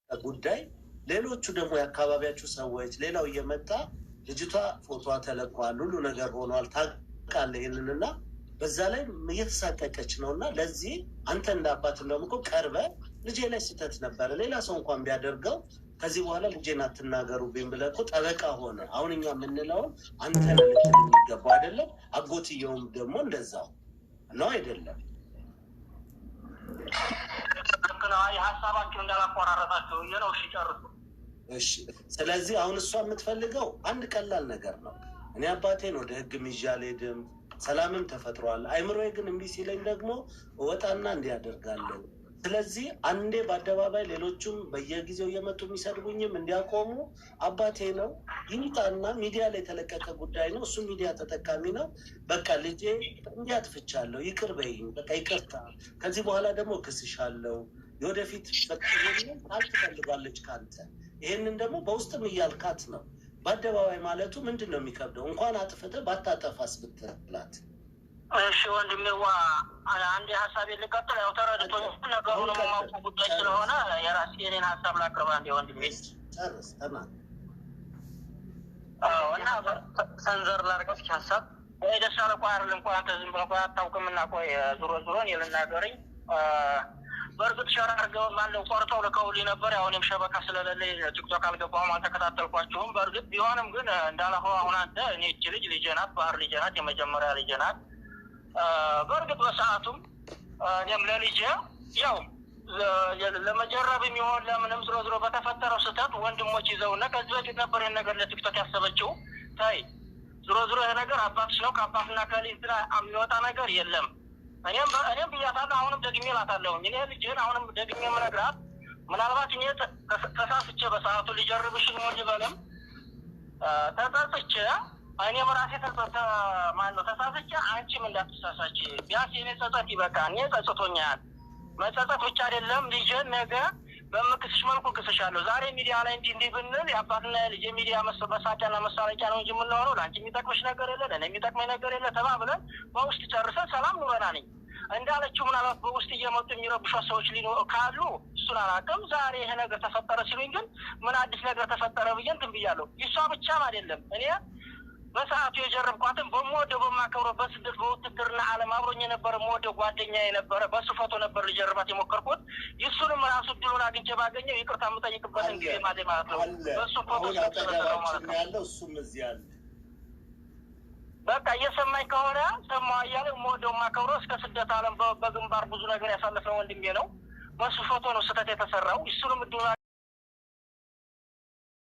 ጉዳይ ሌሎቹ ደግሞ ያካባቢያችሁ ሰዎች ሌላው እየመጣ ልጅቷ ፎቶዋ ተለቋል ሁሉ ነገር ሆኗል ታውቃለህ ይሄንንና በዛ ላይ እየተሳቀቀች ነውና ለዚህ አንተ እንዳባት እንደምቆ ቀርበ ልጄ ላይ ስተት ነበር ሌላ ሰው እንኳን ቢያደርገው ከዚህ በኋላ ልጄን አትናገሩብኝ ብለህ እኮ ጠበቃ ሆነ አሁን እኛ የምንለው አንተ ለልጅ የሚገባው አይደለም አጎትየውም ደግሞ እንደዛው ነው አይደለም ሀሳባችሁ እንዳላቆራረጣችሁ ነው እሺ ጨርሱ እሺ ስለዚህ አሁን እሷ የምትፈልገው አንድ ቀላል ነገር ነው እኔ አባቴን ወደ ህግ ይዣል ሄድም ሰላምም ተፈጥሯል አይምሮዬ ግን እምቢ ሲለኝ ደግሞ ወጣና እንዲያደርጋለሁ ስለዚህ አንዴ በአደባባይ ሌሎቹም በየጊዜው እየመጡ የሚሰድቡኝም እንዲያቆሙ አባቴ ነው ይምጣና ሚዲያ ላይ የተለቀቀ ጉዳይ ነው እሱ ሚዲያ ተጠቃሚ ነው በቃ ልጄ እንዲያጥፍቻለሁ ይቅር በይኝ በቃ ይቅርታ ከዚህ በኋላ ደግሞ ክስሻለሁ የወደፊት በቀደም አልተፈልጋለች ካንተ ይሄንን ደግሞ በውስጥም እያልካት ነው በአደባባይ ማለቱ ምንድነው የሚከብደው እንኳን አጥፍተ ባታጠፋስ ብትላት እሺ ወንድሜዋ አንዴ ሐሳብ ልቀጥል ያው ተረድቶ ነገሩን ማውቁ ጉዳይ ስለሆነ የራሴን ሐሳብ ላቅርብ አንዴ ወንድሜ ጨርስ ተማም እና ሰንዘር ላርቀስ ሐሳብ ደሳለ ቋርል እንኳን አንተ ዝም ብለህ አታውቅምና ቆይ ዙሮ ዙሮን ይልናገረኝ በርግጥ ሸራርገው ማለው ቆርጠው ለከውልኝ ነበር ያው እኔም ሸበካ ስለሌለኝ ቲክቶክ አልገባሁም አልተከታተልኳቸውም በርግጥ ቢሆንም ግን እንዳላሆ አሁን አንተ እኔ እቺ ልጅ ናት ባህር ልጅ ናት የመጀመሪያ ልጅ ናት በርግጥ በሰዓቱም እኔም ለልጄ ያው ለመጀረብ የሚሆን ለምንም ዝሮ በተፈጠረው ስህተት ወንድሞች ይዘውና ከዚህ በፊት ነበር ይሄን ነገር ለቲክቶክ ያሰበችው ታይ ዝሮ ይሄ ነገር አባትሽ ነው ከአባትና ከልጅና የሚወጣ ነገር የለም እኔም ብያታለሁ አሁንም ደግሜ እላታለሁ እኔ ልጄን አሁንም ደግሜ የምነግራት ምናልባት እኔ ተሳስቼ በሰዓቱ ሊጀርብሽ ነው ልበለም ተሳስቼ እኔ በራሴ ተሳስቼ አንቺም እንዳትሳሳች ቢያንስ የኔ ጸጸት ይበቃ እኔ ጸጽቶኛል መጸጸት ብቻ አይደለም ልጄን ነገ በመክስሽ መልኩ ክስሻለሁ ዛሬ ሚዲያ ላይ እንዲህ ብንል የአባትና የልጅ ሚዲያ መሳቂያና መሳለቂያ ነው እንጂ የምንሆነው ለአንቺ የሚጠቅምሽ ነገር የለ ለእኔ የሚጠቅመኝ ነገር የለ ተባብለን በውስጥ ጨርሰን ሰላም ኑረና ነኝ እንዳለችው ምናልባት በውስጥ እየመጡ የሚረብሹ ሰዎች ካሉ እሱን አላውቅም ዛሬ ይሄ ነገር ተፈጠረ ሲሉኝ ግን ምን አዲስ ነገር ተፈጠረ ብዬ እንትን ብያለሁ ይሷ ብቻም አይደለም እኔ በሰዓቱ የጀረብኳትን በመወደው በማከብረው በስደት በውትድርና ዓለም አብሮኝ የነበረ መወደው ጓደኛዬ የነበረ በሱ ፎቶ ነበር ልጀርባት የሞከርኩት ይሱንም ራሱ ድሉን አግኝቼ ባገኘው ይቅርታ የምጠይቅበትን ጊዜ ማለት ነው በሱ ፎቶ ስለተሰራው ማለት ነው ያለው እሱም እዚህ አለ በቃ እየሰማኝ ከሆነ ሰማው እያለ መወደው ማከብረው እስከ ስደት ዓለም በግንባር ብዙ ነገር ያሳለፈው ወንድሜ ነው በሱ ፎቶ ነው ስህተት የተሰራው ይሱንም ድሉን